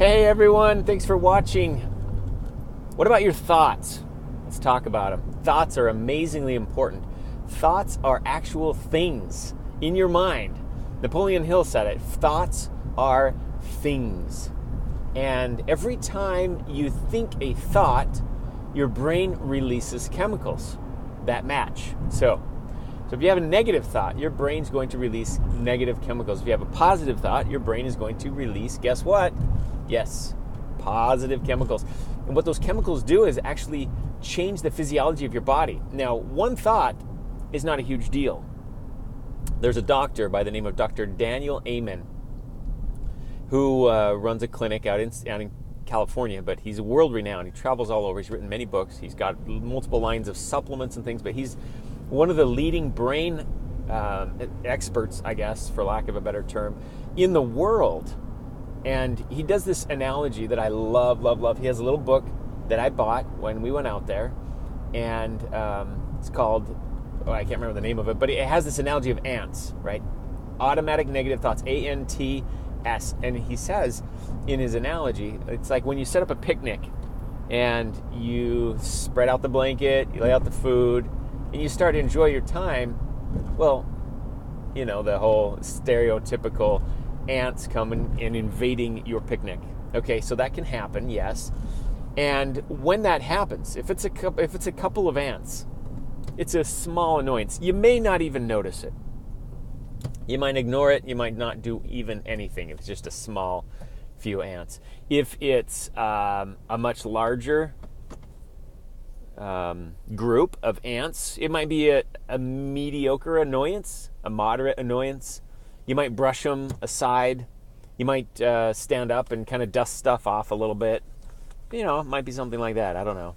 Hey everyone, thanks for watching. What about your thoughts? Let's talk about them. Thoughts are amazingly important. Thoughts are actual things in your mind. Napoleon Hill said it. Thoughts are things. And every time you think a thought, your brain releases chemicals that match. So if you have a negative thought, your brain's going to release negative chemicals. If you have a positive thought, your brain is going to release, guess what? Yes, positive chemicals. And what those chemicals do is actually change the physiology of your body. Now, one thought is not a huge deal. There's a doctor by the name of Dr. Daniel Amen who runs a clinic out in California, but he's world-renowned. He travels all over. He's written many books. He's got multiple lines of supplements and things, but he's one of the leading brain experts, I guess, for lack of a better term, in the world. And he does this analogy that I love, love, love. He has a little book that I bought when we went out there, and it's called, I can't remember the name of it, but it has this analogy of ants, right? Automatic negative thoughts, ANTS. And he says in his analogy, it's like when you set up a picnic and you spread out the blanket, you lay out the food, and you start to enjoy your time. Well, you know, the whole stereotypical ants coming and invading your picnic. Okay, so that can happen, yes. And when that happens, if it's a couple of ants, it's a small annoyance. You may not even notice it. You might ignore it. You might not do even anything if it's just a small few ants. If it's a much larger group of ants, it might be a mediocre annoyance, a moderate annoyance. You might brush them aside. You might stand up and kind of dust stuff off a little bit. You know, it might be something like that. I don't know.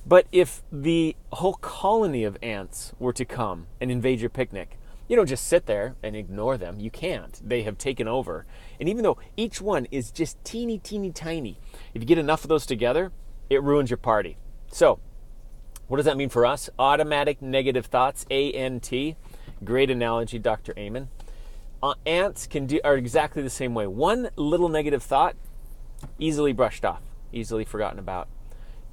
But if the whole colony of ants were to come and invade your picnic, you don't just sit there and ignore them. You can't. They have taken over. And even though each one is just teeny, teeny, tiny, if you get enough of those together, it ruins your party. So, what does that mean for us? Automatic negative thoughts, ANT. Great analogy, Dr. Amen. Ants are exactly the same way. One little negative thought, easily brushed off, easily forgotten about.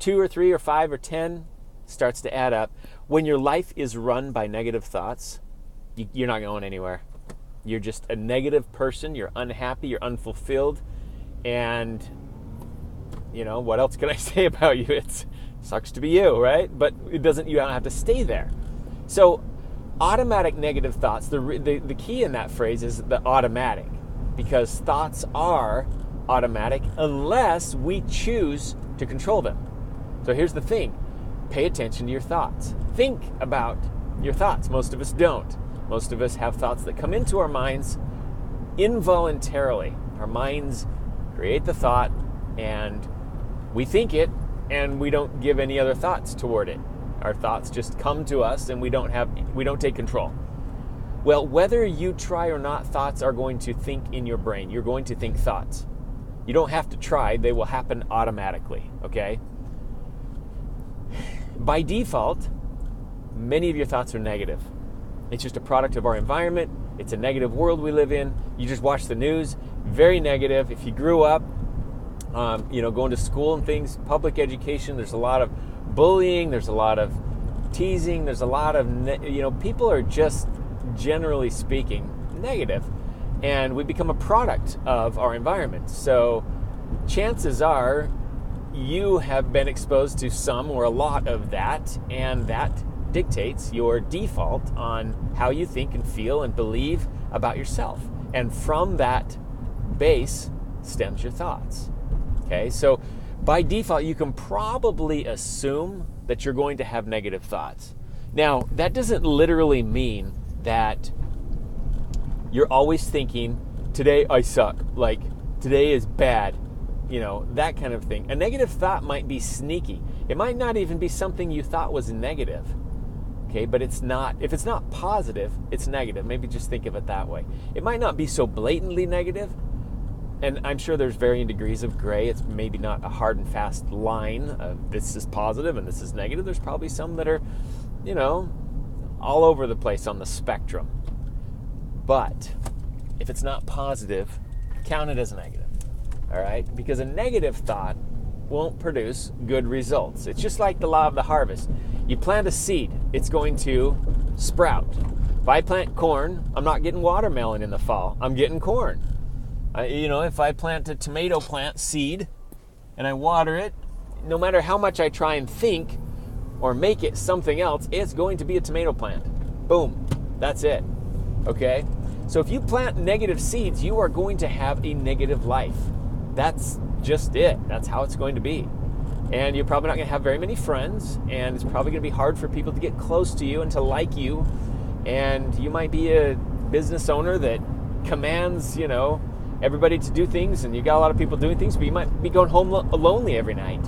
2 or 3 or 5 or 10 starts to add up. When your life is run by negative thoughts, you're not going anywhere. You're just a negative person. You're unhappy. You're unfulfilled. And, you know, what else can I say about you? It sucks to be you, right? But you don't have to stay there. So, automatic negative thoughts, the key in that phrase is the automatic, because thoughts are automatic unless we choose to control them. So here's the thing. Pay attention to your thoughts. Think about your thoughts. Most of us don't. Most of us have thoughts that come into our minds involuntarily. Our minds create the thought and we think it and we don't give any other thoughts toward it. Our thoughts just come to us and we don't take control. Well, whether you try or not, thoughts are going to think in your brain. You're going to think thoughts. You don't have to try. They will happen automatically, okay? By default, many of your thoughts are negative. It's just a product of our environment. It's a negative world we live in. You just watch the news, very negative. If you grew up, going to school and things, public education, there's a lot of bullying, there's a lot of teasing, there's a lot of, people are just, generally speaking, negative. And we become a product of our environment. So chances are you have been exposed to some or a lot of that, and that dictates your default on how you think and feel and believe about yourself. And from that base stems your thoughts. Okay, so by default, you can probably assume that you're going to have negative thoughts. Now, that doesn't literally mean that you're always thinking, today I suck, like today is bad, that kind of thing. A negative thought might be sneaky. It might not even be something you thought was negative. Okay, but it's not, if it's not positive, it's negative. Maybe just think of it that way. It might not be so blatantly negative, and I'm sure there's varying degrees of gray. It's maybe not a hard and fast line of this is positive and this is negative. There's probably some that are, all over the place on the spectrum. But if it's not positive, count it as negative. all right? Because a negative thought won't produce good results. It's just like the law of the harvest. You plant a seed, it's going to sprout. If I plant corn, I'm not getting watermelon in the fall. I'm getting corn. If I plant a tomato plant seed and I water it, no matter how much I try and think or make it something else, it's going to be a tomato plant. Boom. That's it. Okay? So if you plant negative seeds, you are going to have a negative life. That's just it. That's how it's going to be. And you're probably not going to have very many friends, and it's probably going to be hard for people to get close to you and to like you. And you might be a business owner that commands, everybody to do things, and you got a lot of people doing things, but you might be going home lonely every night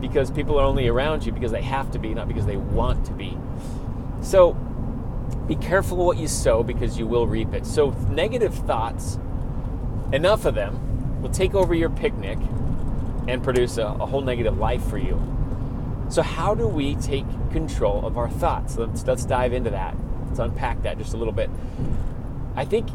because people are only around you because they have to be, not because they want to be. So be careful what you sow, because you will reap it. So negative thoughts, enough of them, will take over your picnic and produce a whole negative life for you. So how do we take control of our thoughts? Let's dive into that. Let's unpack that just a little bit. I think,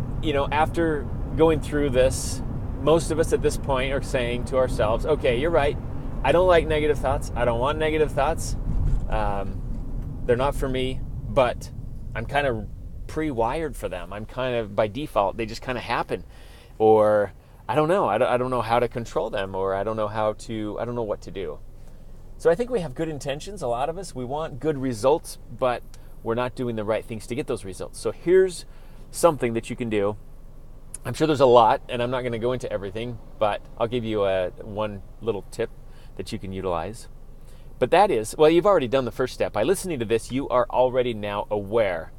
after going through this, most of us at this point are saying to ourselves, okay, you're right. I don't like negative thoughts. I don't want negative thoughts. They're not for me, but I'm kind of pre-wired for them. I'm kind of, by default, they just kind of happen. Or I don't know. I don't know how to control them, or I don't know what to do. So I think we have good intentions, a lot of us. We want good results, but we're not doing the right things to get those results. So here's something that you can do. I'm sure there's a lot, and I'm not going to go into everything, but I'll give you one little tip that you can utilize. But that is, you've already done the first step. By listening to this, you are already now aware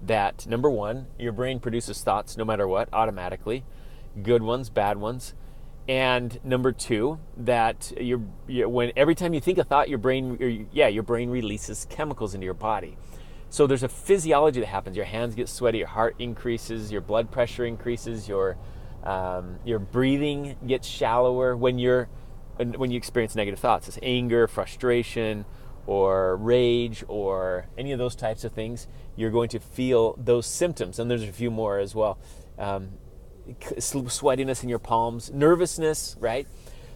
that, number one, your brain produces thoughts no matter what, automatically, good ones, bad ones. And number two, that every time you think a thought, your brain releases chemicals into your body. So there's a physiology that happens. Your hands get sweaty, your heart increases, your blood pressure increases, your breathing gets shallower when you experience negative thoughts. It's anger, frustration, or rage, or any of those types of things. You're going to feel those symptoms, and there's a few more as well. Sweatiness in your palms, nervousness, right?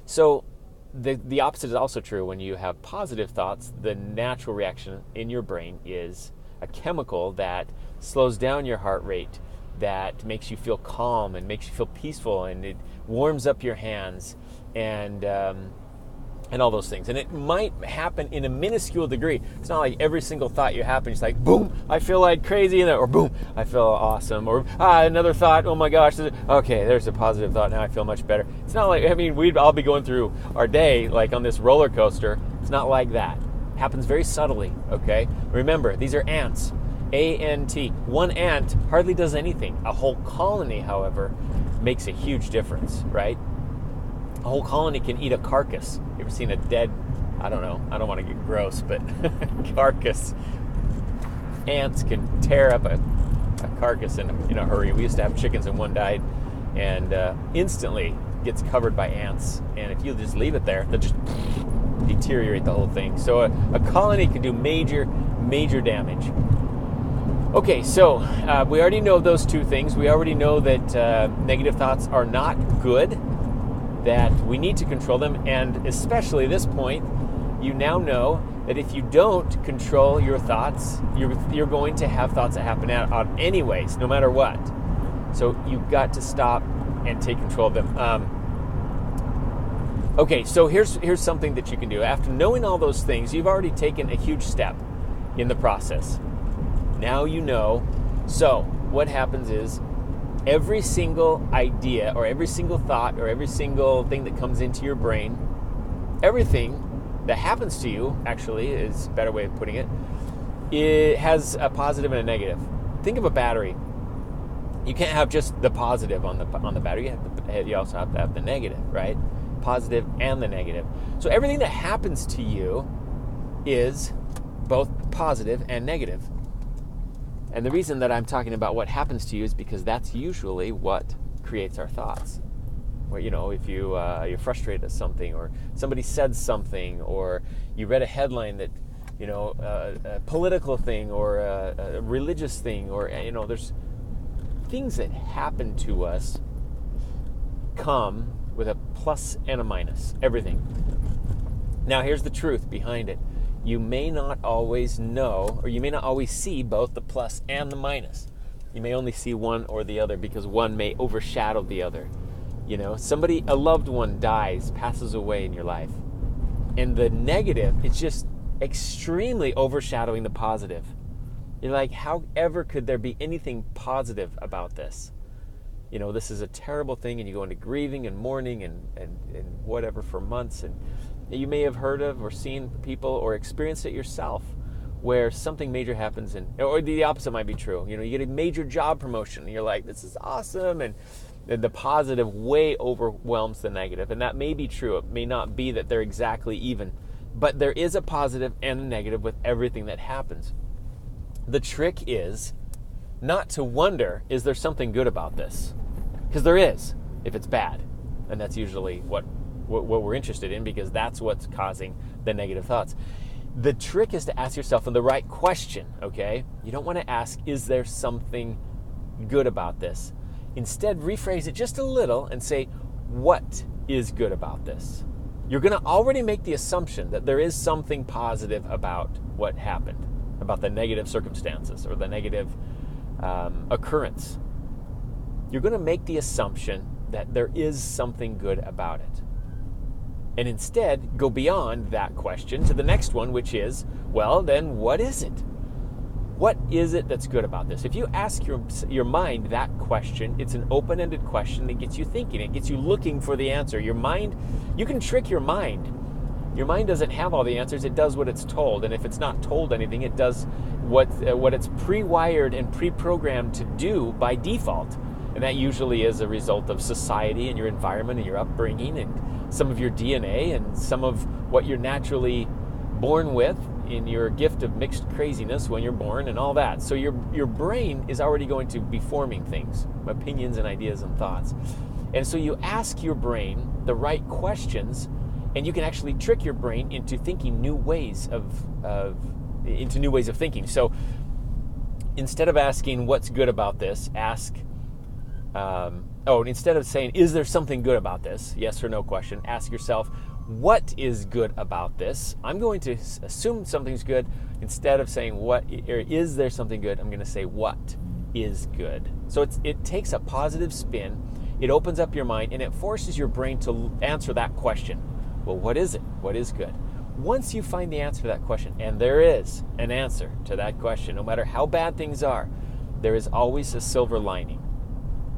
So the opposite is also true. When you have positive thoughts, the natural reaction in your brain is a chemical that slows down your heart rate, that makes you feel calm and makes you feel peaceful, and it warms up your hands and all those things. And it might happen in a minuscule degree. It's not like every single thought you happen, it's like, boom, I feel like crazy, or boom, I feel awesome, or another thought, oh my gosh, okay, there's a positive thought, now I feel much better. It's not like, we'd all be going through our day like on this roller coaster. It's not like that. It happens very subtly, okay? Remember, these are ants, A-N-T. One ant hardly does anything. A whole colony, however, makes a huge difference, right? A whole colony can eat a carcass. You ever seen a dead, I don't want to get gross, but carcass. Ants can tear up a carcass in a hurry. We used to have chickens and one died, and instantly gets covered by ants. And if you just leave it there, they'll just deteriorate the whole thing. So a colony can do major, major damage. Okay, so we already know those two things. We already know that negative thoughts are not good, that we need to control them, and especially at this point, you now know that if you don't control your thoughts, you're going to have thoughts that happen out anyways, no matter what. So you've got to stop and take control of them. Okay, so here's something that you can do. After knowing all those things, you've already taken a huge step in the process. Now you know. So what happens is, every single idea or every single thought or every single thing that comes into your brain, everything that happens to you, actually, is a better way of putting it, it has a positive and a negative. Think of a battery. You can't have just the positive on the battery. You also have to have the negative, right? Positive and the negative. So everything that happens to you is both positive and negative. And the reason that I'm talking about what happens to you is because that's usually what creates our thoughts. Where, if you're frustrated at something, or somebody said something, or you read a headline that, a political thing, or a religious thing, or, there's things that happen to us come with a plus and a minus, everything. Now, here's the truth behind it. You may not always know, or you may not always see both the plus and the minus. You may only see one or the other because one may overshadow the other. You know, a loved one dies, passes away in your life. And the negative, it's just extremely overshadowing the positive. You're like, however could there be anything positive about this? You know, this is a terrible thing, and you go into grieving and mourning and whatever for months. And you may have heard of or seen people or experienced it yourself where something major happens, or the opposite might be true. You know, you get a major job promotion, and you're like, this is awesome, and the positive way overwhelms the negative. And that may be true. It may not be that they're exactly even, but there is a positive and a negative with everything that happens. The trick is not to wonder, is there something good about this? Because there is, if it's bad. And that's usually what we're interested in, because that's what's causing the negative thoughts. The trick is to ask yourself the right question, okay? You don't want to ask, is there something good about this? Instead, rephrase it just a little and say, what is good about this? You're going to already make the assumption that there is something positive about what happened, about the negative circumstances or the negative occurrence. You're going to make the assumption that there is something good about it. And instead, go beyond that question to the next one, which is, well, then what is it? What is it that's good about this? If you ask your mind that question, it's an open-ended question that gets you thinking. It gets you looking for the answer. Your mind, you can trick your mind. Your mind doesn't have all the answers. It does what it's told. And if it's not told anything, it does what it's pre-wired and pre-programmed to do by default. And that usually is a result of society and your environment and your upbringing and some of your DNA and some of what you're naturally born with in your gift of mixed craziness when you're born and all that. So your brain is already going to be forming things, opinions and ideas and thoughts. And so you ask your brain the right questions, and you can actually trick your brain into thinking new ways of thinking. So instead of asking what's good about this, ask instead of saying, is there something good about this? Yes or no question. Ask yourself, what is good about this? I'm going to assume something's good. Instead of saying what, or is there something good, I'm going to say what is good. So it takes a positive spin. It opens up your mind, and it forces your brain to answer that question. Well, what is it? What is good? Once you find the answer to that question, and there is an answer to that question, no matter how bad things are, there is always a silver lining.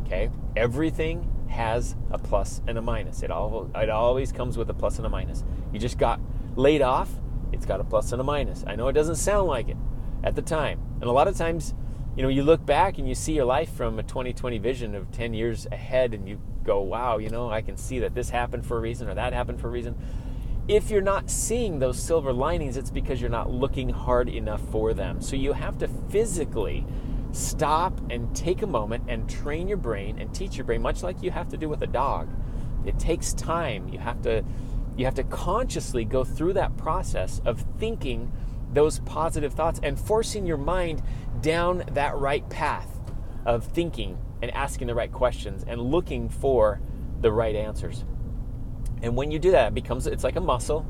Okay? Everything has a plus and a minus. It always comes with a plus and a minus. You just got laid off, it's got a plus and a minus. I know it doesn't sound like it at the time. And a lot of times, you look back and you see your life from a 20/20 vision of 10 years ahead, and you go, wow, I can see that this happened for a reason or that happened for a reason. If you're not seeing those silver linings, it's because you're not looking hard enough for them. So you have to physically stop and take a moment and train your brain and teach your brain, much like you have to do with a dog. It takes time. You have to consciously go through that process of thinking those positive thoughts and forcing your mind down that right path of thinking and asking the right questions and looking for the right answers. And when you do that, it's like a muscle.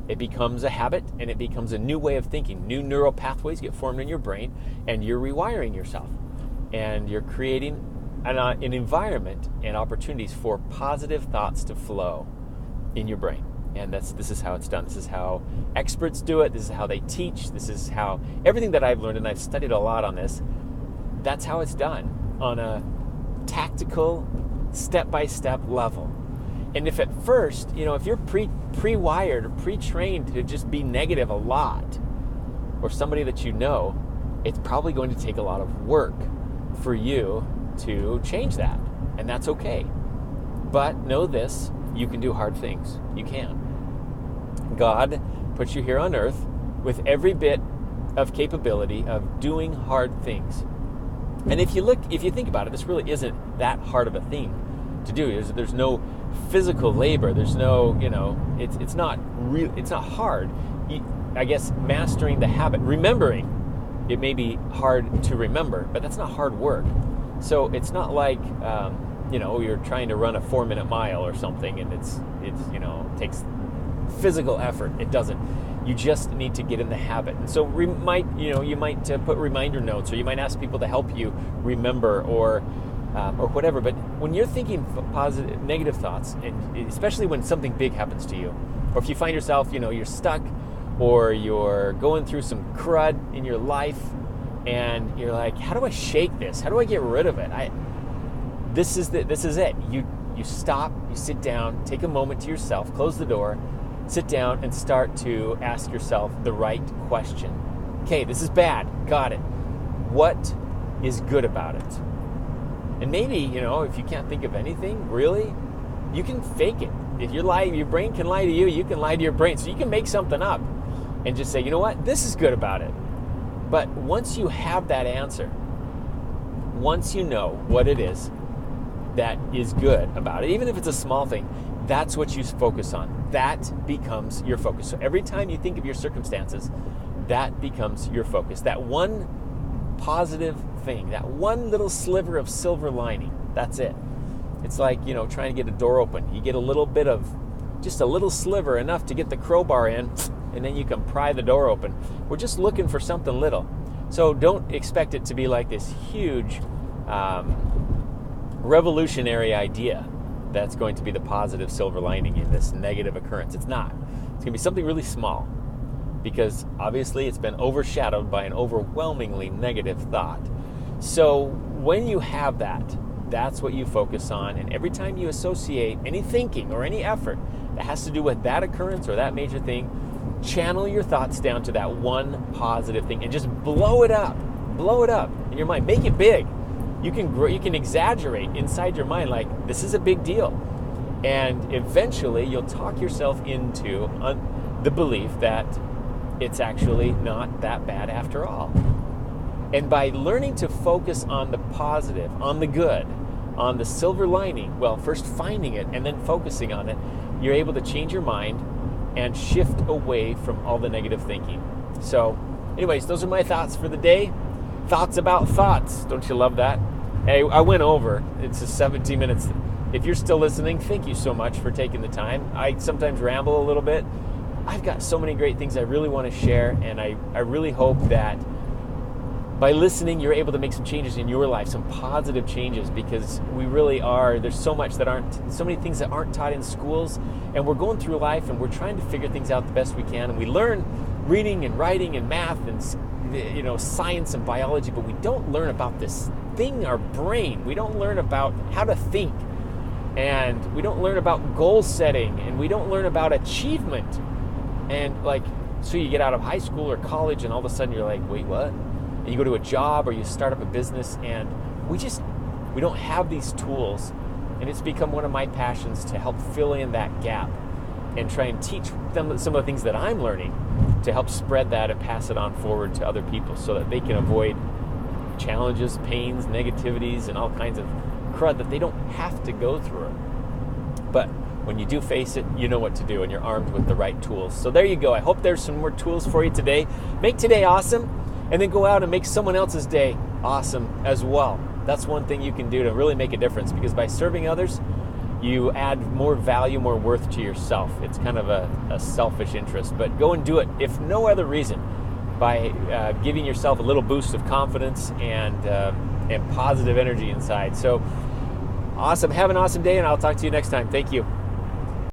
It becomes a habit, and it becomes a new way of thinking. New neural pathways get formed in your brain, and you're rewiring yourself. And you're creating an environment and opportunities for positive thoughts to flow in your brain. And this is how it's done. This is how experts do it. This is how they teach. This is how everything that I've learned, and I've studied a lot on this, that's how it's done on a tactical, step-by-step level. And if at first, if you're pre-wired or pre-trained to just be negative a lot, or somebody that it's probably going to take a lot of work for you to change that. And that's okay. But know this, you can do hard things. You can. God puts you here on earth with every bit of capability of doing hard things. And if you think about it, this really isn't that hard of a thing to do. There's no physical labor. There's no, it's not hard. I guess mastering the habit, remembering, it may be hard to remember, but that's not hard work. So it's not like you're trying to run a 4-minute mile or something, and it's takes physical effort. It doesn't. You just need to get in the habit. And so you might put reminder notes, or you might ask people to help you remember, or whatever. But when you're thinking positive, negative thoughts, and especially when something big happens to you, or if you find yourself, you're stuck, or you're going through some crud in your life, and you're like, how do I shake this? How do I get rid of it? This is it. You stop, you sit down, take a moment to yourself, close the door, sit down, and start to ask yourself the right question. Okay, this is bad. Got it. What is good about it? And maybe, if you can't think of anything, really, you can fake it. If your brain can lie to you, you can lie to your brain. So you can make something up and just say, you know what, this is good about it. But once you have that answer, once you know what it is that is good about it, even if it's a small thing, that's what you focus on. That becomes your focus. So every time you think of your circumstances, that becomes your focus. That one positive thing, that one little sliver of silver lining, that's it. It's like, trying to get a door open. You get just a little sliver, enough to get the crowbar in, and then you can pry the door open. We're just looking for something little. So don't expect it to be like this huge revolutionary idea that's going to be the positive silver lining in this negative occurrence. It's not. It's going to be something really small, because obviously it's been overshadowed by an overwhelmingly negative thought. So when you have that, that's what you focus on. And every time you associate any thinking or any effort that has to do with that occurrence or that major thing, channel your thoughts down to that one positive thing and just blow it up in your mind. Make it big. You can exaggerate inside your mind, like, this is a big deal. And eventually you'll talk yourself into the belief that it's actually not that bad after all. And by learning to focus on the positive, on the good, on the silver lining, well, first finding it and then focusing on it, you're able to change your mind and shift away from all the negative thinking. So anyways, those are my thoughts for the day. Thoughts about thoughts. Don't you love that? Hey, I went over. It's just 17 minutes. If you're still listening, thank you so much for taking the time. I sometimes ramble a little bit. I've got so many great things I really want to share, and I really hope that by listening, you're able to make some changes in your life, some positive changes, because we really are. There's so many things that aren't taught in schools, and we're going through life and we're trying to figure things out the best we can. And we learn reading and writing and math and science and biology, but we don't learn about this thing, our brain. We don't learn about how to think, and we don't learn about goal setting, and we don't learn about achievement. And so you get out of high school or college, and all of a sudden you're like, wait, what? And you go to a job or you start up a business, and we don't have these tools. And it's become one of my passions to help fill in that gap and try and teach them some of the things that I'm learning to help spread that and pass it on forward to other people so that they can avoid challenges, pains, negativities, and all kinds of crud that they don't have to go through. But when you do face it, you know what to do, and you're armed with the right tools. So there you go. I hope there's some more tools for you today. Make today awesome, and then go out and make someone else's day awesome as well. That's one thing you can do to really make a difference, because by serving others, you add more value, more worth to yourself. It's kind of a selfish interest, but go and do it, if no other reason, by giving yourself a little boost of confidence and positive energy inside. So awesome. Have an awesome day, and I'll talk to you next time. Thank you.